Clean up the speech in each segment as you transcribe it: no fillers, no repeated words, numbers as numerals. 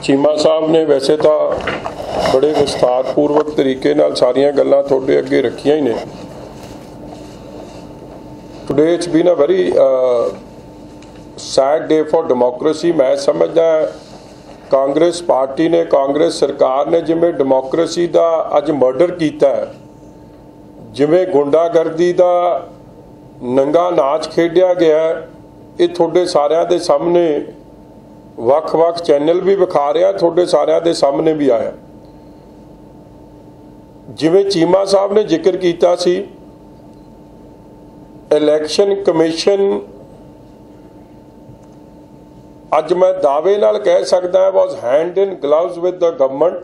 चीमा साहब ने वैसे तो बड़े विस्तारपूर्वक तरीके नाल सारियां गल्लां तुहाडे अगे रखियां ही ने। Today it's been a very sad day for democracy. मैं समझदा कांग्रेस पार्टी ने, कांग्रेस सरकार ने जिवें डेमोक्रेसी का अज मर्डर किया है, जिवें गुंडागर्दी का नंगा नाच खेडिया गया है, ये तुहाडे सारिਆਂ ਦੇ सामने ਵੱਖ-ਵੱਖ चैनल भी विखा रहा, तुहाडे सारिਆਂ ਦੇ सामने भी आया। जिवें चीमा साहब ने जिक्र किया सी, इलैक्शन कमीशन अज मैं दावे नाल कह सकदा was hand in gloves with the government,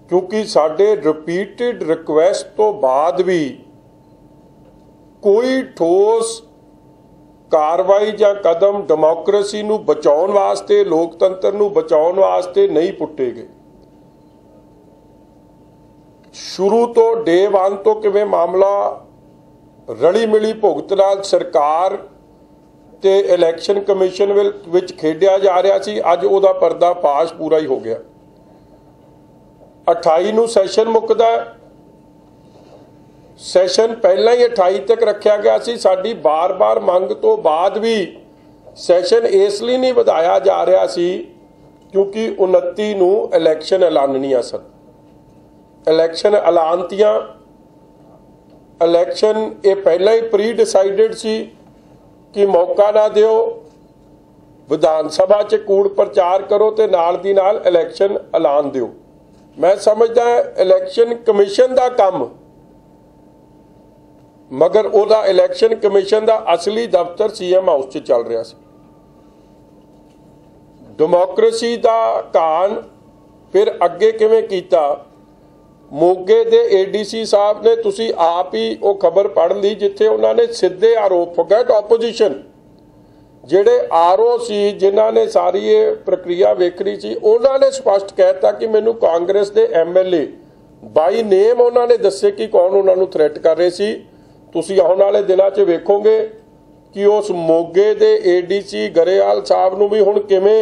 क्योंकि साडे रिपीटेड रिक्वेस्ट तो बाद भी कोई ठोस कार्रवाई या कदम डेमोक्रेसी नूं बचाउण वास्ते, लोकतंत्र नूं बचाउण वास्ते नहीं पुट्टे गए। शुरू तो डे वन तो किवें मामला रली मिली भुगत नाल सरकार ते इलैक्शन कमीशन विच खेडिया जा रहा सी, अज उहदा पर्दाफाश पूरा ही हो गया। 28 नूं सैशन मुकदा, सैशन पहला ही 28 तक रखा गया सी। साडी बार बार मंग तो बाद भी सैशन इसलिए नहीं वधाया जा रहा सी क्योंकि 29 नूं इलैक्शन ऐलाननियां सन। इलैक्शन ऐलानतियां, इलैक्शन ये पहला ही प्री डिसाइडेड सी कि मौका ना दिओ, विधान सभा च कूड़ प्रचार करो तो नाल दी नाल इलैक्शन ऐलान दिओ। मैं समझदा इलैक्शन कमीशन दा काम, मगर उहदा इलैक्शन कमीशन दा असली दफ्तर सीएम हाउस च चल रहा सी। डेमोक्रेसी दा कान फिर अगे किवें कीता? मोगे दे एडीसी साहब ने, तुसी आप ही वो खबर पढ़ ली जिथे उन्होंने सीधे आरोप, फॉरगेट ऑपोजिशन, जेडे आरओ सी जिन्हां ने सारी ये प्रक्रिया वेखनी सी, उन्होंने स्पष्ट कहता कि मैनू कांग्रेस के MLA बाई नेम उन्होंने दसे कि कौन उन्होंने थ्रैट कर रहे सी। तुसी आने वाले दिनों च वेखोगे कि उस मोगे दे एडीसी गरेवाल साहब नूं भी हुण किवें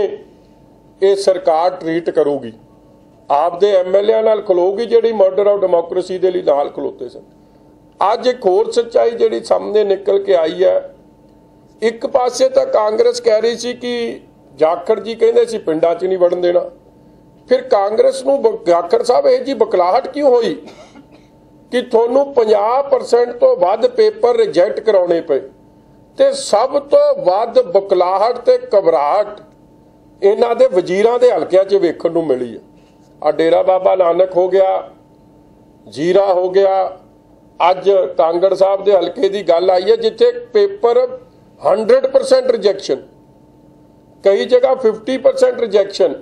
ये सरकार ट्रीट करूगी, आपदे MLA नाल खलोगी जिहड़ी मर्डर ऑफ डेमोक्रेसी दे लई नाल खलोते सन। अज एक होर सच्चाई जिहड़ी सामने निकल के आई है। एक पासे तो कांग्रेस कह रही सी कि जाखड़ जी कहंदे सी पिंडां च नहीं वड़न देना, फिर कांग्रेस नूं जाखड़ साहब ये जी बकलाहट क्यों होई कि तुहानूं 50% तो वध पेपर रिजैक्ट कराने पे, ते सब तो वध बकलाहट ते घबराहट इन्हां दे वजीरां दे हलकिਆਂ 'ਚ वेखण नूं मिली है। आ डेरा बाबा नानक हो गया, जीरा हो गया, अज कांगड़ साहब के हल्के की गल आई है जिथे पेपर 100% रिजैक्शन, कई जगह 50% रिजैक्शन।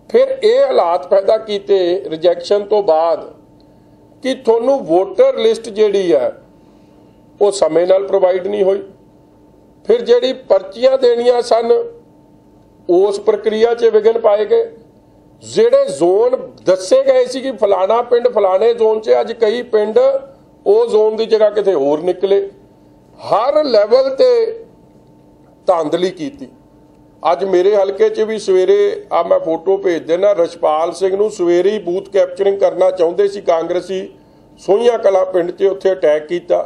फिर ये हालात पैदा किए रिजैक्शन तो बाद कि थोनू वोटर लिस्ट जिहड़ी है वो समय नाल प्रोवाइड नहीं हुई। फिर जिहड़ी पर्चियां देनियां सन उस प्रक्रिया 'च विघन पाए गए। ਜਿਹੜੇ जोन दसे गए सी कि फलाना पिंड फलाने जोन 'ਚ, अज कई पिंड वो जोन की जगह किते होर निकले। हर लैवल ते धांधली की। अज मेरे हल्के 'ਚ भी सवेरे आ मैं फोटो भेज देना, रछपाल सिंह नूं सवेरे ही बूथ कैप्चरिंग करना चाहते सी कांग्रेसी, सोहियां कला पिंड 'ਚ उत्थे अटैक किया।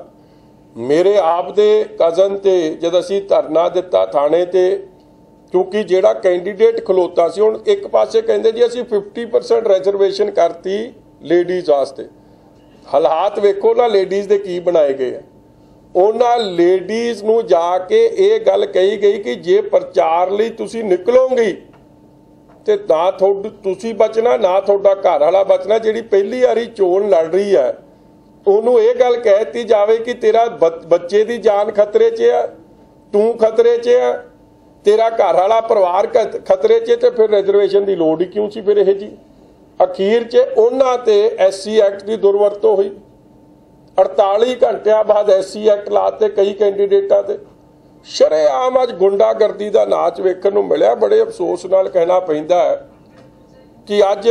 मेरे आप दे कज़न ते जद असीं धरना दिता थाणे ते, क्योंकि जिहड़ा कैंडीडेट खलोता सी, हुण एक पासे कहंदे जी असीं 50% रिजर्वेशन करती लेडीज़ वास्ते। हालात वेखो ना लेडीज़ दे की बनाए गए हैं। उन्हां लेडीज़ नूं जाके ये गल कही गई कि जे प्रचार लई तुसीं निकलोगी ते ना तुसीं बचना ना तुहाडा घर वाला बचना। जिहड़ी पहली वारी चोण लड़ रही है उहनूं ये गल कहती जावे कि तेरा बच्चे की जान खतरे 'च है, तू खतरे 'च है, तेरा घर वाला परिवार खतरे 'ਚ, तो फिर रिजर्वेशन की लोड़ ही क्यों सी? फिर यह जी अखीर 'ਚ उन्हां ते SC एक्ट की दुरवरतों हुई। 48 घंटिया बाद SC एक्ट लाते कई कैंडीडेटां ते। शरेआम अज गुंडागर्दी का नाच वेखण नूं मिलिया। बड़े अफसोस नाल कहना पैंदा है कि अज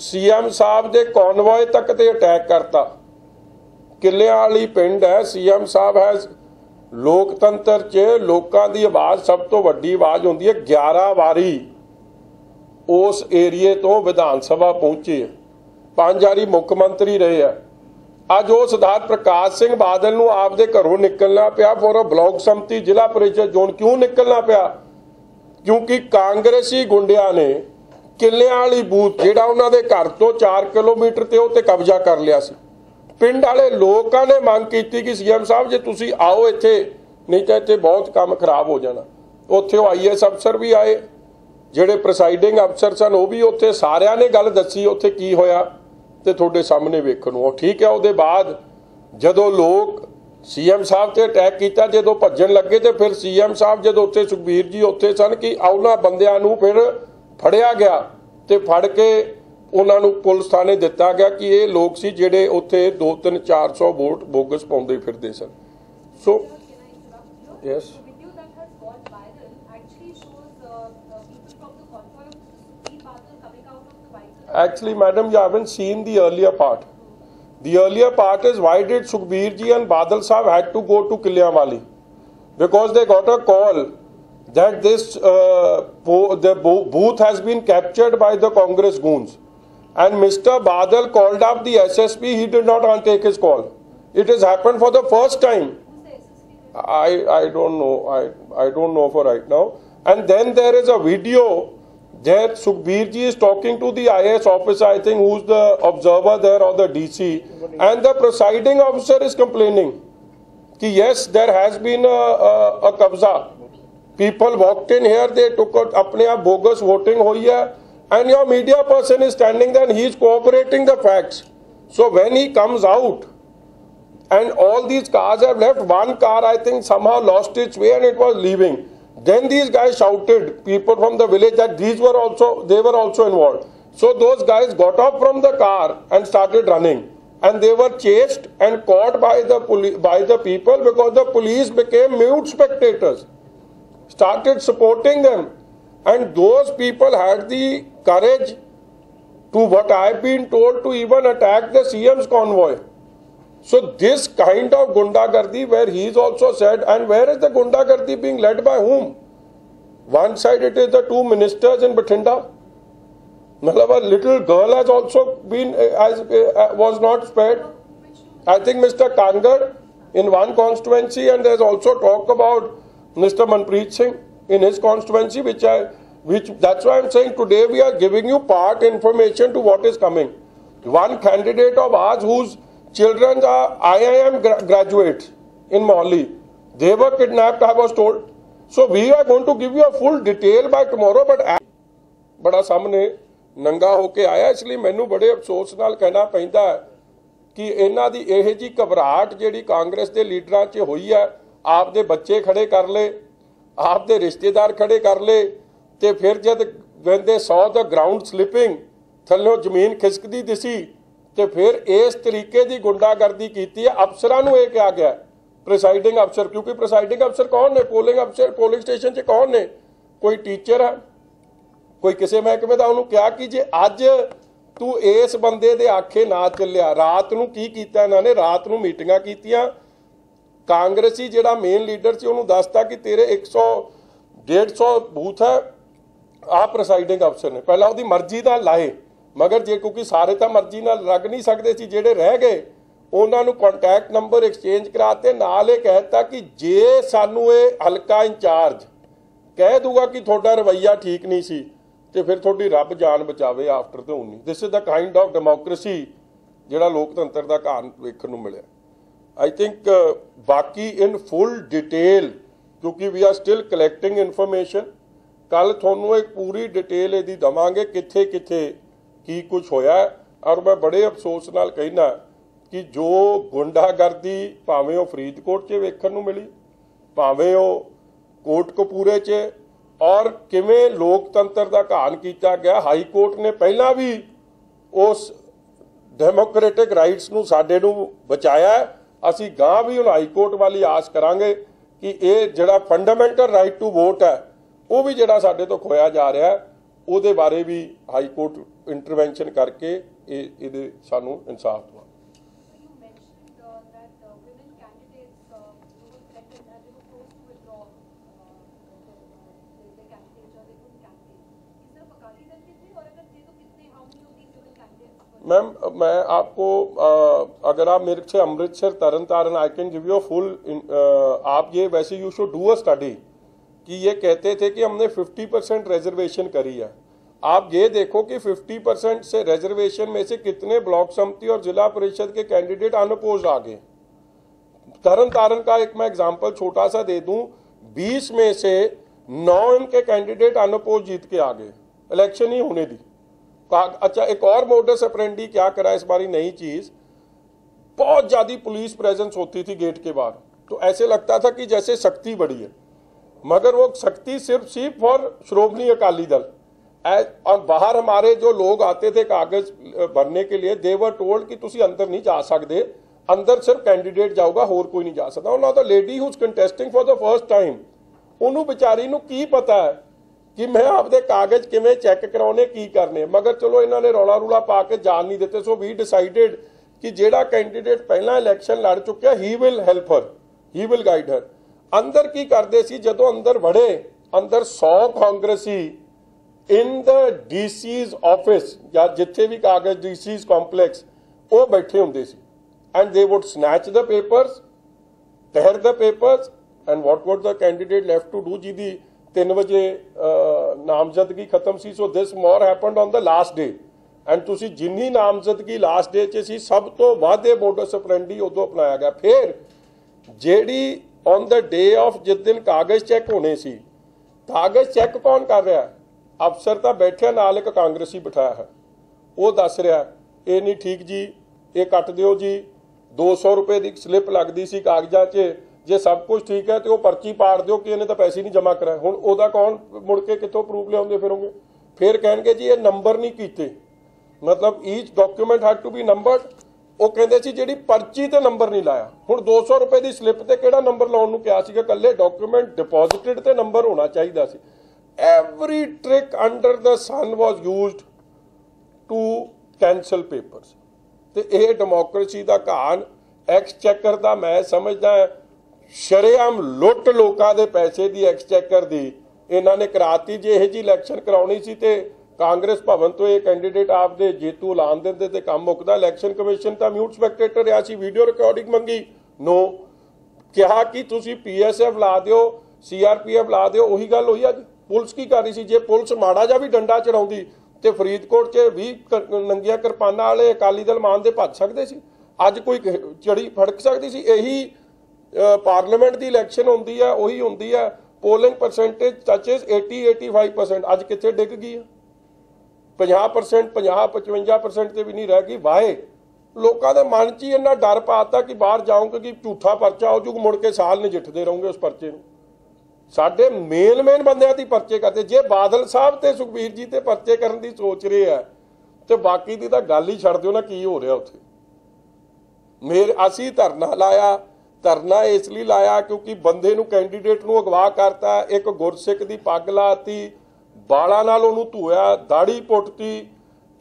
CM साहब के कॉनवॉय तक ते अटैक करता। किल्लियां वाली पिंड है, CM साहब हैज़ लोकतंत्र च लोकां दी आवाज़ सब तो वड्डी आवाज़ हुंदी है। 11 वारी उस एरिए तो विधान सभा पहुंचे, 5 वारी मुख मंत्री रहे हैं। अज वो सरदार प्रकाश सिंह बादल नूं आपदे घरों निकलना पिया फॉर अ ब्लॉक संमति जिला परिषद जोन। क्यों निकलना पिया? क्योंकि कांग्रेसी गुंडिया ने किलियां वाली बूथ जिहड़ा उन्हां दे घर तो 4 किलोमीटर ते उत्ते कब्जा कर लिया सी। पिंड वाले लोगों ने मांग की कि सीएम साहब जे तुसीं आओ इत्थे, नहीं तो इत्थे बहुत काम खराब हो जाना। उत्थे IAS अफसर भी आए, जिहड़े प्रिसाइडिंग अफसर सन वो भी उत्थे, सारियां ने गल दसी उत्थे की होया ते तुहाडे सामने वेखण नूं। ठीक है, उहदे बाद जदों लोग सीएम साहब ते अटैक किया, जदों भज्जण लगे तो फिर सीएम साहब जदों उत्थे सुखबीर जी उत्थे सन कि उन्हां बंदियां नूं फिर फड़िया गया ते फड़ के उन्हां नूं पुलिस थाने दिता गया कि ये लोग सी जिहड़े उत्थे 200-400 वोट बोगस पाउंदे फिरदे सन। So yes, actually madam, you haven't seen the earlier part. The earlier part is why did Sukhbir ji and Badal Sahab had to go to Kilianwali? Because they got a call that this the booth has been captured by the Congress goons, and Mr. Badal called up the SSP. He did not take his call. It has happened for the first time. I don't know. I don't know for right now. And then there is a video that Sukhbir ji is talking to the IAS officer, I think, who's the observer there or the DC, and the presiding officer is complaining कि yes, there has been a kabza. People walked in here, they took अपने आप bogus voting हुई है, and your media person is standing there and he is cooperating the facts. So when he comes out and all these cars have left, one car I think somehow lost its way and it was leaving. Then these guys shouted, people from the village, that they were also involved. So those guys got off from the car and started running, and they were chased and caught by the people because the police became mute spectators, started supporting them, and those people had the courage to, what I've been told, to even attack the CM's convoy. So this kind of gundagardi, where he's also said, and where is the gundagardi being led by whom? One side it is the 2 ministers in Bathinda. A little girl has also been, was not spared. I think Mr. Kangar in one constituency, and there's also talk about Mr. Manpreet Singh in his constituency, which that's why I'm saying today we are giving you part information to what is coming. One candidate of ours whose children are IIM graduates in Mohali, they were kidnapped, I was told. So we are going to give you a full detail by tomorrow, but बड़ा सामने नंगा होके आया, इसलिए मैनू बड़े अफसोस नाल कहना पैंदा कि इन्हां दी इह जी घबराहट जिहड़ी कांग्रेस के लीडरां 'च होई है, आपदे बच्चे खड़े कर ले, आपदे रिश्तेदार खड़े कर ले, ते फिर जद when they saw the ground slipping, थल्लों जमीन खिसकदी दिसी, ते फिर इस तरीके की गुंडागर्दी की है। अफसरां नूं इह कहा गया, प्रिसाइडिंग अफसर, क्योंकि प्रिसाइडिंग अफसर कौन ने? पोलिंग अफसर पोलिंग स्टेशन 'च कौन ने? कोई टीचर है, कोई किसी महकमे का। उन्होंने कहा कि जे अज तू इस बंदे दे आखे ना चलिया, रात नूं की कीता इन्होंने? रात नूं मीटिंगां कीतियां, कांग्रेसी जिहड़ा मेन लीडर सी उन्होंने दसता कि तेरे 100-150 बूथ है, आ प्रिसाइडिंग अफसर ने पहला उसकी मर्जी नाल लाए, मगर जे क्योंकि सारे तो मर्जी नाल लग नहीं सकते सी, जिहड़े रह गए उन्होंने कॉन्टैक्ट नंबर एक्सचेंज कराते, नाल ये कहता कि जे सानू ये हलका इंचार्ज कह दूगा कि थोड़ा रवैया ठीक नहीं सी, तो फिर थोड़ी रब जान बचावे after the 19। This is the kind of democracy जिहड़ा लोकतंत्र का घान वेखण नूं मिलिया। आई थिंक बाकी इन फुल डिटेल, क्योंकि वी आर स्टिल कलैक्टिंग इन्फॉर्मेशन, कल तुहानूं एक पूरी डिटेल इहदी दवांगे कित्थे कित्थे की कुछ होया। और मैं बड़े अफसोस नाल कहना कि जो गुंडागर्दी भावें वो फरीदकोट 'च वेखण नूं मिली, भावें वो कोटकपूरे 'च, और किवें लोकतंत्र का घान किया गया। हाई कोर्ट ने पहला भी उस डेमोक्रेटिक राइट्स नूं साडे नूं बचाया, असीं गां भी हुण हाई कोर्ट वाली आस करांगे कि ये जिहड़ा फंडामेंटल राइट टू वोट है वो भी जिहड़ा साडे तो खोया जा रहा है, ਉਹਦੇ बारे भी हाई कोर्ट इंटरवेंशन करके ਇਹਦੇ ਸਾਨੂੰ इंसाफ दवा। मैम मैं आपको अगर आप मेरे से Amritsar Tarn Taran I can give you full, आप ये वैसे you should do a study कि ये कहते थे कि हमने 50% रिजर्वेशन करी है। आप ये देखो कि 50% से रिजर्वेशन में से कितने ब्लॉक समिति और जिला परिषद के कैंडिडेट अनअपोज्ड आ गए। तरन तारण का एक मैं एग्जांपल छोटा सा दे दूं, 20 में से 9 इनके कैंडिडेट अनअपोज जीत के आ गए, इलेक्शन ही होने दी। अच्छा, एक और मोडस ऑपरेंडी क्या करा इस बारी नई चीज, बहुत ज्यादा पुलिस प्रेजेंस होती थी गेट के बाहर, तो ऐसे लगता था कि जैसे शक्ति बड़ी है, मगर वो शक्ति सिर्फ फॉर श्रोमणी अकाली दल। और बाहर हमारे जो लोग आते थे कागज भरने के लिए, दे वर टोल्ड कि तुसी अंदर नहीं जा सकते, अंदर सिर्फ कैंडिडेट जाऊगा, होर कोई नहीं जा सकता। और ना the lady who's contesting for the first time, ਉਹਨੂੰ ਵਿਚਾਰੀ ਨੂੰ ਕੀ ਪਤਾ ਹੈ ਕਿ ਮੈਂ ਆਪਦੇ ਕਾਗਜ਼ ਕਿਵੇਂ ਚੈੱਕ ਕਰਾਉਣੇ ਕੀ ਕਰਨੇ, ਮਗਰ ਚਲੋ ਇਹਨਾਂ ਨੇ ਰੌਲਾ ਰੂਲਾ ਪਾ ਕੇ ਜਾਣ ਨਹੀਂ ਦਿੱਤੇ। ਸੋ ਵੀ ਡਿਸਾਈਡਡ ਕਿ ਜਿਹੜਾ ਕੈਂਡੀਡੇਟ ਪਹਿਲਾਂ ਇਲੈਕਸ਼ਨ ਲੜ ਚੁੱਕਿਆ he will help her, he will guide her. ਅੰਦਰ ਕੀ ਕਰਦੇ ਸੀ, ਜਦੋਂ ਅੰਦਰ ਵੜੇ, ਅੰਦਰ 100 ਕਾਂਗਰਸੀ ਇਨ ਦ ਡੀਸੀਜ਼ ਆਫਿਸ ਜਾਂ ਜਿੱਥੇ ਵੀ ਕਾਗਜ਼ ਡੀਸੀਜ਼ ਕੰਪਲੈਕਸ ਉਹ ਬੈਠੇ ਹੁੰਦੇ ਸੀ, and they would snatch the papers, tear the papers, and what was the candidate left to do? ਜਿਹਦੀ 3 ਵਜੇ ਨਾਮਜ਼ਦਗੀ ਖਤਮ ਸੀ। So this more happened on the last day, and ਤੁਸੀਂ ਜਿੰਨੀ ਨਾਮਜ਼ਦਗੀ ਲਾਸਟ ਡੇ 'ਚ ਸੀ ਸਭ ਤੋਂ ਵੱਧ ਇਹ ਮੋਡਸ ਆਪਰੈਂਡੀ ਉਦੋਂ ਅਪਣਾਇਆ ਗਿਆ। ਫਿਰ ਜਿਹੜੀ ਔਨ ਦ ਡੇ ਆਫ ਜਿਸ ਦਿਨ ਕਾਗਜ਼ ਚੈੱਕ ਹੋਣੇ ਸੀ, ਕਾਗਜ਼ ਚੈੱਕ ਕੌਣ ਕਰ ਰਿਹਾ? ਅਫਸਰ ਤਾਂ ਬੈਠਿਆ, ਨਾਲ ਇੱਕ ਕਾਂਗਰਸੀ ਬਿਠਾਇਆ ਹੈ, ਉਹ ਦੱਸ ਰਿਹਾ ਇਹ ਨਹੀਂ ਠੀਕ ਜੀ, ਇਹ ਕੱਟ ਦਿਓ ਜੀ। 200 ਰੁਪਏ ਦੀ ਸਲਿੱਪ ਲੱਗਦੀ ਸੀ ਕਾਗਜ਼ਾਂ 'ਚ, ਜੇ ਸਭ ਕੁਝ ਠੀਕ ਹੈ ਤੇ ਉਹ ਪਰਚੀ ਪਾੜ ਦਿਓ ਕਿ ਇਹਨੇ ਤਾਂ ਪੈਸੇ ਨਹੀਂ ਜਮ੍ਹਾਂ ਕਰਾਏ। ਹੁਣ ਉਹਦਾ ਕੌਣ ਮੁੜ ਕੇ ਕਿੱਥੋਂ ਪ੍ਰੂਫ ਲਿਆਉਂਦੇ ਫਿਰੋਗੇ? ਫਿਰ ਕਹਿਣਗੇ ਜੀ ਇਹ ਨੰਬਰ ਨਹੀਂ ਕੀਤੇ, ਮਤਲਬ ਈਚ ਡਾਕੂਮੈਂਟ ਹੈਡ ਟੂ ਬੀ ਨੰਬਰਡ। ਉਹ ਕਹਿੰਦੇ ਸੀ ਜਿਹੜੀ ਪਰਚੀ ਤੇ ਨੰਬਰ ਨਹੀਂ ਲਾਇਆ। ਹੁਣ 200 ਰੁਪਏ ਦੀ ਸਲਿੱਪ ਤੇ ਕਿਹੜਾ ਨੰਬਰ ਲਾਉਣ ਨੂੰ ਕਿਹਾ ਸੀਗਾ? ਇਕੱਲੇ ਡਾਕੂਮੈਂਟ ਡਿਪੋਜ਼ਿਟਡ ਤੇ ਨੰਬਰ ਹੋਣਾ ਚਾਹੀਦਾ ਸੀ। Every trick under the sun was used to cancel papers. ਤੇ ਇਹ ਡੈਮੋਕ੍ਰੇਸੀ ਦਾ ਘਾਣ, ਐਕਸਚੈਕਰ ਦਾ ਮੈਂ ਸਮਝਦਾ ਸ਼ਰੇਆਮ ਲੁੱਟ ਲੋਕਾਂ ਦੇ ਪੈਸੇ ਦੀ ਐਕਸਚੈਕਰ ਦੀ ਇਹਨਾਂ ਨੇ ਕਰਾਤੀ। ਜੇ ਇਹ ਜੀ ਇਲੈਕਸ਼ਨ ਕਰਾਉਣੀ ਸੀ ਤੇ ਕਾਂਗਰਸ ਭਵਨ ਤੋਂ ਇਹ ਕੈਂਡੀਡੇਟ ਆਪਦੇ ਜੇਤੂ ਐਲਾਨ ਦਿੰਦੇ ਤੇ ਕੰਮ ਮੁੱਕਦਾ। ਇਲੈਕਸ਼ਨ ਕਮਿਸ਼ਨ ਤਾਂ ਮਿਊਟ ਸਪੈਕਟੇਟਰ ਰਿਹਾ ਸੀ, ਵੀਡੀਓ ਰਿਕਾਰਡਿੰਗ ਮੰਗੀ, ਨੋ। ਕਿਹਾ ਕਿ ਤੁਸੀਂ PSF ਲਾ ਦਿਓ, CRPF ਲਾ ਦਿਓ, ਉਹੀ ਗੱਲ ਹੋਈ। ਅੱਜ ਪੁਲਿਸ ਕੀ ਕਰ ਰਹੀ ਸੀ? ਜੇ ਪੁਲਿਸ ਮਾੜਾ ਜਿਹਾ ਵੀ ਡੰਡਾ ਚੜਾਉਂਦੀ ਤੇ ਫਰੀਦਕੋਟ 'ਚ 20 ਨੰਗੀਆਂ ਕਿਰਪਾਨਾਂ ਵਾਲੇ ਅਕਾਲੀ ਦਲ ਮਾਨ ਦੇ ਭੱਜ ਸਕਦੇ ਸੀ। ਅੱਜ ਕੋਈ ਚੜੀ ਫੜਕ ਸਕਦੀ ਸੀ? ਇਹੀ ਪਾਰਲੀਮੈਂਟ ਦੀ ਇਲੈਕਸ਼ਨ ਹੁੰਦੀ ਹੈ, ਉਹੀ ਹੁੰਦੀ ਹੈ। ਪੋਲਿੰਗ ਪਰਸੈਂਟੇਜ ਟੱਚਸ 80-85%, ਅੱਜ ਕਿੱਥੇ ਡਿੱਗ ਗਈ ਹੈ? 50%, 50-55% ਤੇ ਵੀ ਨਹੀਂ ਰਹਿ ਗਈ। ਵਾਏ ਲੋਕਾਂ ਦੇ ਮਨ 'ਚ ਹੀ ਇੰਨਾ ਡਰ ਪਾਤਾ ਕਿ ਬਾਹਰ ਜਾਊਂਗੇ ਕਿ ਝੂਠਾ ਪਰਚਾ ਹੋ ਜੂ, ਮੁੜ ਕੇ ਸਾਲ ਨਜਿੱਠਦੇ ਰਹੋਗੇ ਉਸ ਪਰਚੇ ਨੂੰ। ਸਾਡੇ ਮੇਨ ਬੰਦਿਆਂ ਦੀ ਪਰਚੇ ਕਰਦੇ। ਜੇ ਬਾਦਲ ਸਾਹਿਬ ਤੇ ਸੁਖਬੀਰ ਜੀ ਤੇ ਪਰਚੇ ਕਰਨ ਦੀ ਸੋਚ ਰਹੇ ਆ ਤੇ ਬਾਕੀ ਦੀ ਤਾਂ ਗੱਲ ਹੀ ਛੱਡ ਦਿਓ ਨਾ, ਕੀ ਹੋ ਰਿਹਾ ਉੱਥੇ। ਅਸੀਂ ਧਰਨਾ ਲਾਇਆ, ਧਰਨਾ ਇਸ ਲਈ ਲਾਇਆ ਕਿਉਂਕਿ ਬੰਦੇ ਨੂੰ, ਕੈਂਡੀਡੇਟ ਨੂੰ ਅਗਵਾ ਕਰਤਾ, ਇੱਕ ਗੁਰਸਿੱਖ ਦੀ ਪੱਗ ਲਾਤੀ, ਬਾਲਾਂ ਨਾਲ ਉਹਨੂੰ ਧੋਇਆ, ਦਾੜੀ ਪੁੱਟਤੀ।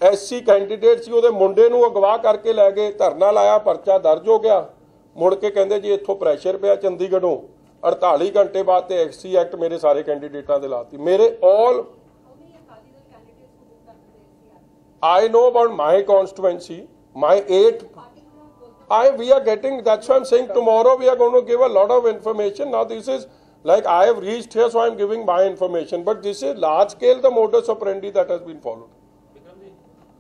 SC ਕੈਂਡੀਡੇਟ ਸੀ, ਉਹਦੇ ਮੁੰਡੇ ਨੂੰ ਅਗਵਾ ਕਰਕੇ ਲੈ ਗਏ। ਧਰਨਾ ਲਾਇਆ, ਪਰਚਾ ਦਰਜ ਹੋ ਗਿਆ। ਮੁੜ ਕੇ ਕਹਿੰਦੇ ਜੀ ਇੱਥੋਂ ਪ੍ਰੈਸ਼ਰ ਪਿਆ ਚੰਡੀਗੜ੍ਹੋਂ। 48 ਘੰਟੇ ਬਾਅਦ ਤੇ SC ਐਕਟ ਮੇਰੇ ਸਾਰੇ ਕੈਂਡੀਡੇਟਾਂ ਦੇ ਲਾਤੀ। ਮੇਰੇ ਆਲ I know about my constituency, my 8 we are getting, that's why I'm saying tomorrow we are going to give a lot of information. Now this is like I have reached here, so I'm giving my information, but this is large scale the modus operandi that has been followed. Vikram ji,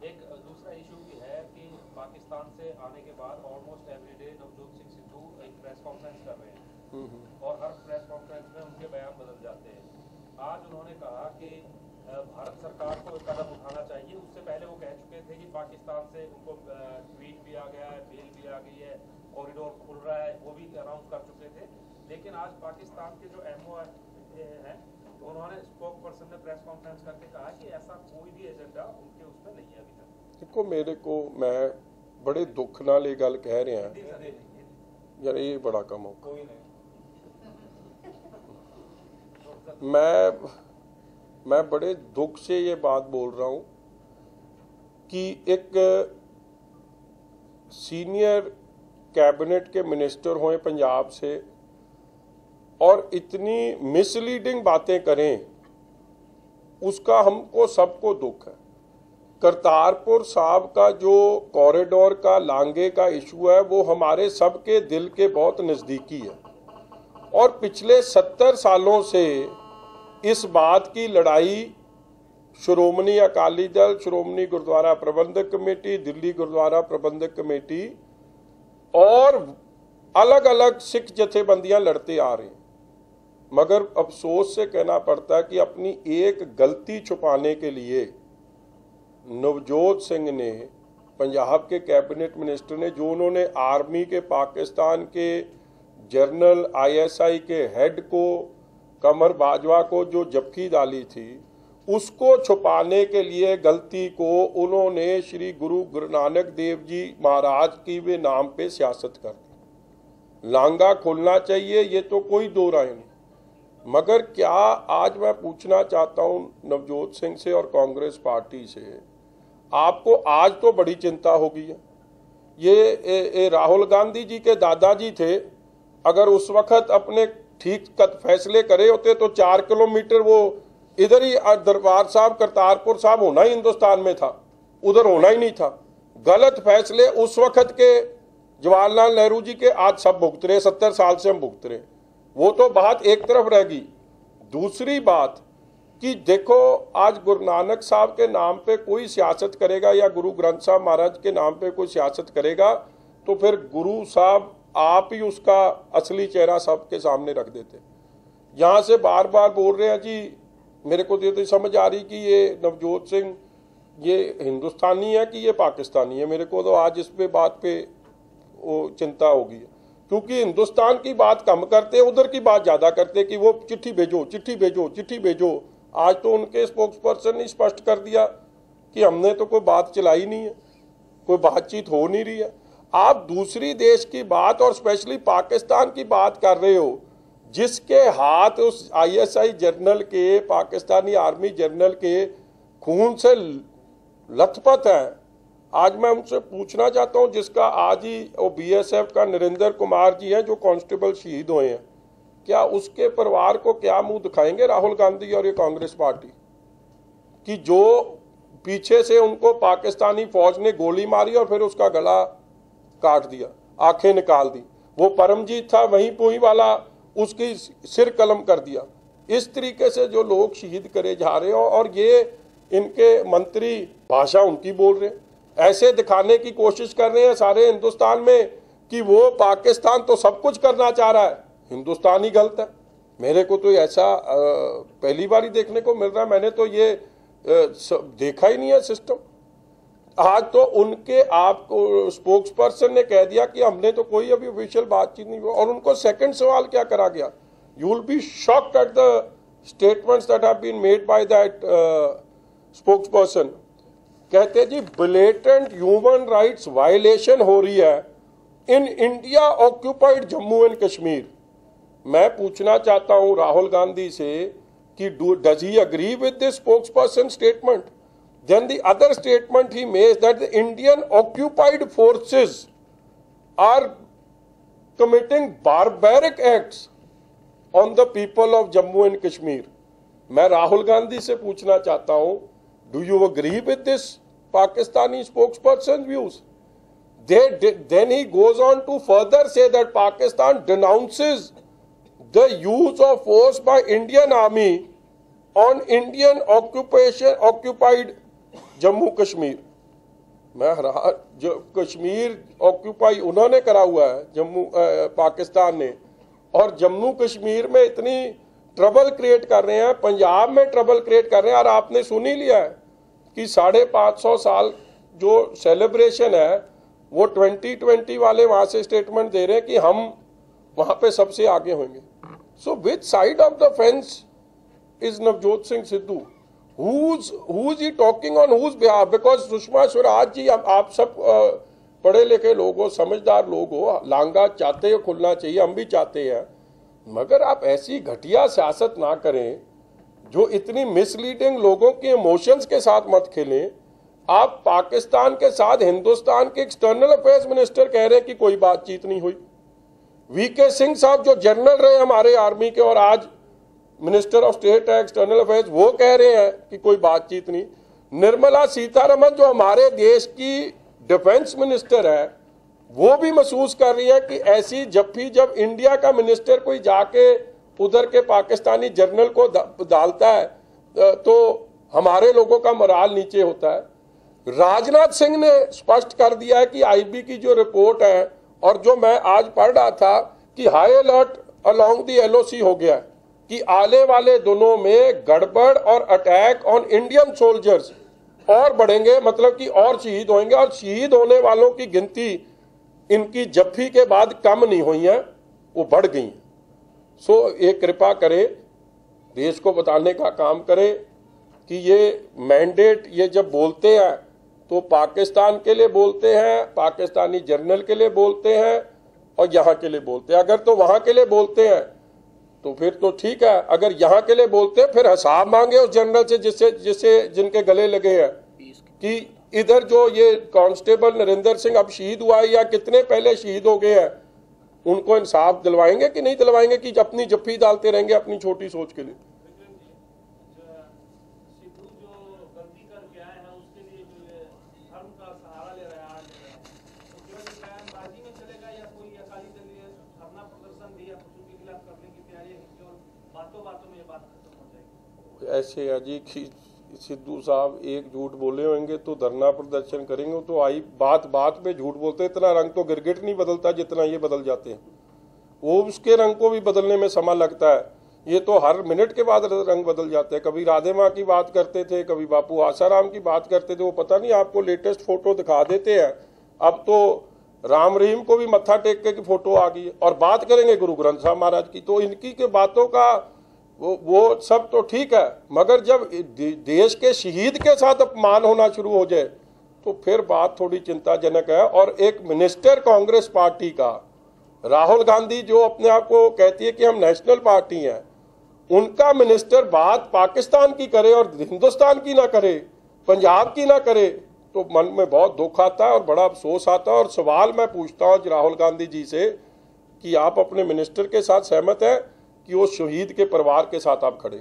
एक दूसरा issue भी है कि पाकिस्तान से आने के बाद almost every day Navjot Singh Sidhu एक प्रेस कॉन्फ्रेंस कर रहे हैं और हर प्रेस कॉन्फ्रेंस में उनके बयान बदल जाते हैं। आज उन्होंने कहा कि भारत सरकार को कदम उठाना चाहिए। उससे पहले वो कह चुके थे कि पाकिस्तान से उनको ट्वीट भी आ गया है, मेल भी आ गई है, कॉरिडोर खुल रहा है, वो भी अनाउंस कर चुके थे। लेकिन आज पाकिस्तान के जो MO हैं तो उन्होंने स्पोक पर्सन ने प्रेस कॉन्फ्रेंस करके कहा कि ऐसा कोई भी एजेंडा उनके उसमें नहीं है अभी तक। देखो मेरे को, मैं बड़े दुख नाल ये गल कह रहा यार, ये बड़ा कम हो। मैं बड़े दुख से ये बात बोल रहा हूं कि एक सीनियर कैबिनेट के मिनिस्टर हुए पंजाब से और इतनी मिसलीडिंग बातें करें, उसका हमको सबको दुख है। करतारपुर साहब का जो कॉरिडोर का लांगे का इशू है वो हमारे सबके दिल के बहुत नज़दीकी है और पिछले 70 सालों से इस बात की लड़ाई श्रोमणी अकाली दल, श्रोमणी गुरुद्वारा प्रबंधक कमेटी, दिल्ली गुरुद्वारा प्रबंधक कमेटी और अलग अलग सिख जथेबंदियां लड़ते आ रही हैं। मगर अफसोस से कहना पड़ता है कि अपनी एक गलती छुपाने के लिए नवजोत सिंह ने, पंजाब के कैबिनेट मिनिस्टर ने, जो उन्होंने आर्मी के पाकिस्तान के जनरल ISI के हेड को, कमर बाजवा को जो झपकी डाली थी, उसको छुपाने के लिए गलती को उन्होंने श्री गुरु नानक देव जी महाराज की वे नाम पे सियासत कर दी। लांगा खुलना चाहिए, ये तो कोई दो राय नहीं। मगर क्या आज मैं पूछना चाहता हूं नवजोत सिंह से और कांग्रेस पार्टी से, आपको आज तो बड़ी चिंता हो गई है। ये राहुल गांधी जी के दादाजी थे, अगर उस वक्त अपने ठीक फैसले करे होते तो 4 किलोमीटर वो इधर ही दरबार साहब, करतारपुर साहब होना ही हिंदुस्तान में था, उधर होना ही नहीं था। गलत फैसले उस वक्त के जवाहरलाल नेहरू जी के आज सब भुगत रहे, 70 साल से हम भुगत रहे। वो तो बात एक तरफ रह गई। दूसरी बात कि देखो, आज गुरु नानक साहब के नाम पे कोई सियासत करेगा या गुरु ग्रंथ साहब महाराज के नाम पे कोई सियासत करेगा तो फिर गुरु साहब आप ही उसका असली चेहरा सबके सामने रख देते। यहां से बार बार बोल रहे हैं जी, मेरे को तो समझ आ रही कि ये नवजोत सिंह ये हिंदुस्तानी है कि ये पाकिस्तानी है। मेरे को तो आज इस पे बात पे वो चिंता होगी, क्योंकि हिंदुस्तान की बात कम करते, उधर की बात ज्यादा करते कि वो चिट्ठी भेजो, चिट्ठी भेजो, चिट्ठी भेजो। आज तो उनके स्पोक्स पर्सन ने स्पष्ट कर दिया कि हमने तो कोई बात चलाई नहीं है, कोई बातचीत हो नहीं रही है। आप दूसरी देश की बात और स्पेशली पाकिस्तान की बात कर रहे हो, जिसके हाथ उस ISI जनरल के, पाकिस्तानी आर्मी जनरल के खून से लथपथ है। आज मैं उनसे पूछना चाहता हूं, जिसका आज ही वो BSF का नरेंद्र कुमार जी हैं जो कांस्टेबल शहीद हुए हैं, क्या उसके परिवार को क्या मुंह दिखाएंगे राहुल गांधी और ये कांग्रेस पार्टी कि जो पीछे से उनको पाकिस्तानी फौज ने गोली मारी और फिर उसका गला काट दिया, आंखें निकाल दी। वो परमजीत था वहीं पुई वाला, उसकी सिर कलम कर दिया। इस तरीके से जो लोग शहीद करे जा रहे हो और ये इनके मंत्री भाषा उनकी बोल रहे, ऐसे दिखाने की कोशिश कर रहे हैं सारे हिंदुस्तान में कि वो पाकिस्तान तो सब कुछ करना चाह रहा है, हिंदुस्तान ही गलत है। मेरे को तो ऐसा पहली बार ही देखने को मिल रहा है। मैंने तो ये देखा ही नहीं है सिस्टम। आज तो उनके आपको स्पोक्स पर्सन ने कह दिया कि हमने तो कोई अभी ऑफिशियल बातचीत नहीं हुई, और उनको सेकंड सवाल क्या करा गया, you will be shocked at the statements that have been made by that spokesperson. कहते जी ब्लेटेंट ह्यूमन राइट्स वायलेशन हो रही है in India occupied Jammu and Kashmir. मैं पूछना चाहता हूं राहुल गांधी से कि does he agree with this spokesperson statement? Then the other statement he makes that the Indian occupied forces are committing barbaric acts on the people of Jammu and Kashmir. मैं राहुल गांधी से पूछना चाहता हूं, do you agree with this Pakistani spokesperson's views? Then he goes on to further say that Pakistan denounces the use of force by Indian army on Indian occupied Jammu Kashmir. मैं जो Kashmir occupy उन्होंने करा हुआ है जम्मू पाकिस्तान ने, और जम्मू कश्मीर में इतनी ट्रबल क्रिएट कर रहे हैं, पंजाब में ट्रबल क्रिएट कर रहे हैं। और आपने सुन ही लिया है कि 550 साल जो सेलिब्रेशन है वो 2020 वाले वहां से स्टेटमेंट दे रहे हैं कि हम वहां पे सबसे आगे होंगे। So which side of the fence is Navjot Singh Sidhu? Who's he talking on whose behalf? Because Sushma Swaraj ji, आप सब पढ़े लिखे लोग हो, समझदार लोग हो, लांगा चाहते हो खुलना चाहिए, हम भी चाहते हैं, मगर आप ऐसी घटिया सियासत ना करें जो इतनी मिसलीडिंग, लोगों के इमोशंस के साथ मत खेलें। आप पाकिस्तान के साथ हिंदुस्तान के एक्सटर्नल अफेयर्स मिनिस्टर कह रहे हैं कि कोई बातचीत नहीं हुई। VK सिंह साहब जो जनरल रहे हमारे आर्मी के और आज मिनिस्टर ऑफ स्टेट है एक्सटर्नल अफेयर्स, वो कह रहे हैं कि कोई बातचीत नहीं। निर्मला सीतारमण जो हमारे देश की डिफेंस मिनिस्टर है, वो भी महसूस कर रही है कि ऐसी जफ्फी जब इंडिया का मिनिस्टर कोई जाके उधर के पाकिस्तानी जनरल को डालता है तो हमारे लोगों का मोराल नीचे होता है। राजनाथ सिंह ने स्पष्ट कर दिया है कि आईबी की जो रिपोर्ट है और जो मैं आज पढ़ रहा था कि high alert along the LOC हो गया कि आने वाले दिनों में गड़बड़ और अटैक ऑन इंडियन सोल्जर्स और बढ़ेंगे, मतलब कि और शहीद होंगे, और शहीद होने वालों की गिनती इनकी जफ्फी के बाद कम नहीं हुई है, वो बढ़ गई है। सो एक कृपा करे, देश को बताने का काम करे कि ये मैंडेट ये जब बोलते हैं तो पाकिस्तान के लिए बोलते हैं, पाकिस्तानी जर्नल के लिए बोलते हैं और यहाँ के लिए बोलते हैं। अगर तो वहां के लिए बोलते हैं तो फिर तो ठीक है, अगर यहाँ के लिए बोलते हैं फिर हिसाब मांगे उस जनरल से जिससे जिनके गले लगे हैं कि इधर जो ये कांस्टेबल नरेंद्र सिंह अब शहीद हुआ है या कितने पहले शहीद हो गए हैं, उनको इंसाफ दिलवाएंगे कि नहीं दिलवाएंगे कि अपनी जफ्फी डालते रहेंगे अपनी छोटी सोच के लिए। ऐसे अजी सिद्धू साहब एक झूठ बोले होंगे तो धरना प्रदर्शन करेंगे, तो आई बात बात पे झूठ बोलते, इतना रंग तो गिरगिट नहीं बदलता जितना ये बदल जाते हैं। वो उसके रंग को भी बदलने में समय लगता है, ये तो हर मिनट के बाद रंग बदल जाते हैं। कभी राधे माँ की बात करते थे, कभी बापू आसाराम की बात करते थे, वो पता नहीं आपको लेटेस्ट फोटो दिखा देते हैं। अब तो राम रहीम को भी मत्था टेक के की फोटो आ गई और बात करेंगे गुरु ग्रंथ साहब महाराज की। तो इनकी के बातों का वो सब तो ठीक है, मगर जब देश के शहीद के साथ अपमान होना शुरू हो जाए तो फिर बात थोड़ी चिंताजनक है। और एक मिनिस्टर कांग्रेस पार्टी का, राहुल गांधी जो अपने आप को कहती है कि हम नेशनल पार्टी हैं, उनका मिनिस्टर बात पाकिस्तान की करे और हिंदुस्तान की ना करे, पंजाब की ना करे, तो मन में बहुत दुख आता है और बड़ा अफसोस आता है। और सवाल मैं पूछता हूं राहुल गांधी जी से कि आप अपने मिनिस्टर के साथ सहमत है कि वो शहीद के परिवार के साथ आप खड़े?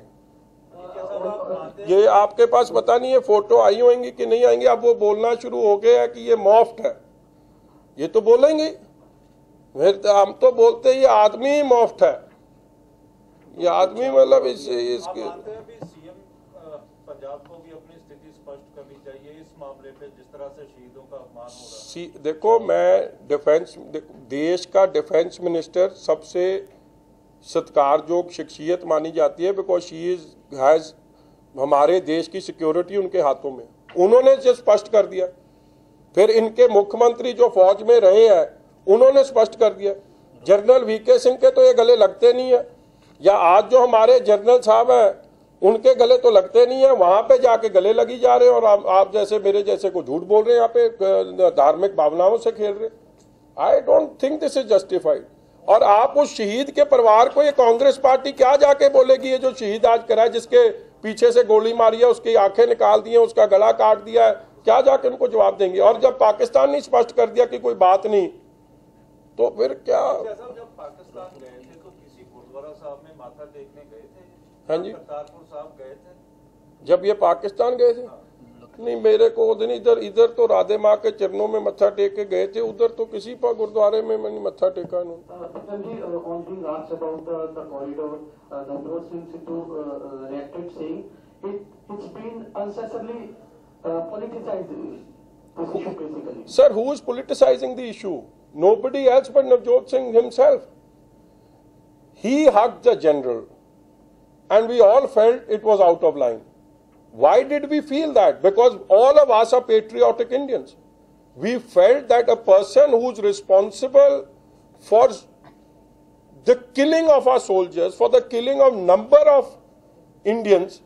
ये आपके पास पता नहीं है फोटो आई होंगी कि नहीं आएंगी, अब वो बोलना शुरू हो गया है कि ये मॉफ्ट है, ये तो बोलेंगे। हम तो बोलते ये आदमी मॉफ्ट है, ये आदमी मतलब इसके पंजाब को भी अपनी स्थिति स्पष्ट करनी चाहिए इस मामले पे, जिस तरह से शहीदों का अपमान हो रहा है। देखो, मैं देश का डिफेंस मिनिस्टर सबसे सत्कारजोग शख्सियत मानी जाती है, बिकॉज शी हैज हमारे देश की सिक्योरिटी उनके हाथों में, उन्होंने जो स्पष्ट कर दिया। फिर इनके मुख्यमंत्री जो फौज में रहे हैं उन्होंने स्पष्ट कर दिया। जनरल वीके सिंह के तो ये गले लगते नहीं है, या आज जो हमारे जनरल साहब हैं उनके गले तो लगते नहीं है, वहां पे जाके गले लगी जा रहे हैं और आप जैसे मेरे जैसे को झूठ बोल रहे हैं, यहाँ पे धार्मिक भावनाओं से खेल रहे। I don't think this is justified. और आप उस शहीद के परिवार को, ये कांग्रेस पार्टी क्या जाके बोलेगी, ये जो शहीद आज करा है, जिसके पीछे से गोली मारी है, उसकी आंखें निकाल दी है, उसका गला काट दिया है, क्या जाके उनको जवाब देंगे? और जब पाकिस्तान ने स्पष्ट कर दिया कि कोई बात नहीं, तो फिर क्या? जब पाकिस्तान गए थे तो किसी गुरुद्वारा साहब में माथा टेकने गए थे? हाँ जी, करतारपुर साहब गए थे जब ये पाकिस्तान गए थे। नहीं, मेरे को दिन इधर तो राधे माँ के चरणों में मत्था टेक के गए थे, उधर तो किसी पर गुरुद्वारे में मैंने मत्था टेका नहीं। Sir, who is politicizing the issue? Nobody else but Navjot Singh himself. He hugged the general and we all felt it was out of line. Why did we feel that? Because all of us are patriotic Indians. We felt that a person who's responsible for the killing of our soldiers, for the killing of number of Indians,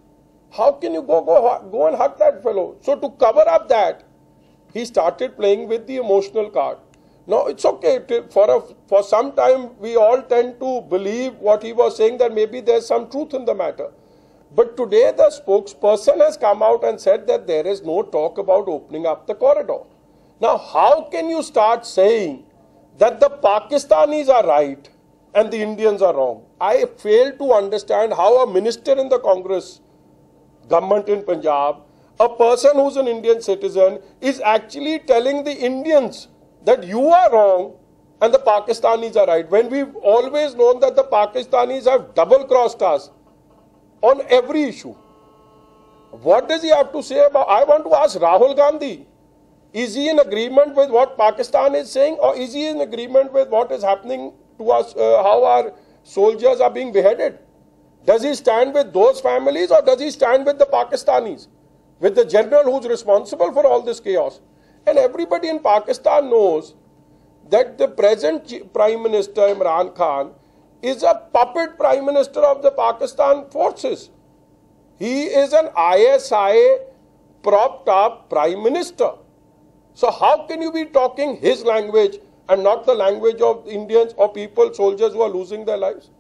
how can you go and hug that fellow? So to cover up that, he started playing with the emotional card. Now it's okay, for some time we all tend to believe what he was saying, that maybe there's some truth in the matter. But today the spokesperson has come out and said that there is no talk about opening up the corridor. Now how can you start saying that the Pakistanis are right and the Indians are wrong? I fail to understand how a minister in the Congress government in Punjab, a person who's an Indian citizen is actually telling the Indians that you are wrong and the Pakistanis are right, when we've always known that the Pakistanis have double-crossed us on every issue. What does he have to say about? I want to ask Rahul Gandhi, is he in agreement with what Pakistan is saying, or is he in agreement with what is happening to us, how our soldiers are being beheaded? Does he stand with those families, or does he stand with the Pakistanis, with the general who's responsible for all this chaos? And everybody in Pakistan knows that the present Prime Minister Imran Khan is a puppet Prime Minister of the Pakistan forces. He is an ISI propped up Prime Minister. So how can you be talking his language and not the language of Indians or people, soldiers who are losing their lives?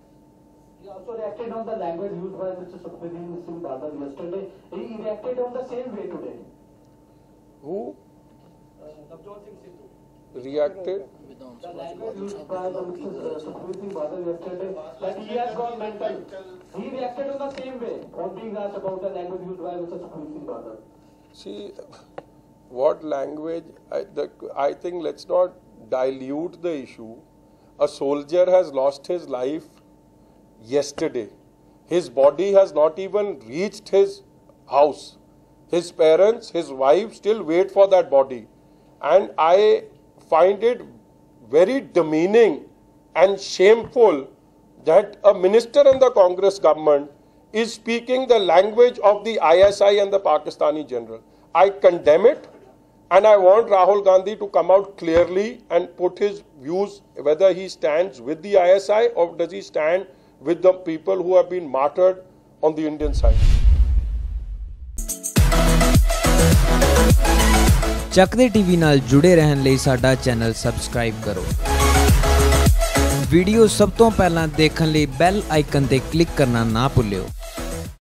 He also reacted on the language used by Mr. Sukhbir Singh Badal yesterday. He reacted on the same way today. Who Navjot Singh Sidhu. reacted? The language used by Mr. Sukhbir Singh Badal yesterday, that he has gone mental. He reacted on the same way on being asked about the language used by Mr. Sukhbir Singh Badal. See, what language? I think let's not dilute the issue. A soldier has lost his life yesterday. His body has not even reached his house. His parents, his wife still wait for that body. And I find it very demeaning and shameful that a minister in the Congress government is speaking the language of the ISI and the Pakistani general. I condemn it, and I want Rahul Gandhi to come out clearly and put his views, whether he stands with the ISI or does he stand with the people who have been martyred on the Indian side. ਚੱਕਦੇ TV ਨਾਲ ਜੁੜੇ ਰਹਿਣ ਲਈ ਸਾਡਾ channel subscribe ਕਰੋ। Video ਸਭ ਤੋਂ ਪਹਿਲਾਂ ਦੇਖਣ ਲਈ ਬੈਲ ਆਈਕਨ ਤੇ ਕਲਿੱਕ ਕਰਨਾ ਨਾ ਭੁੱਲਿਓ।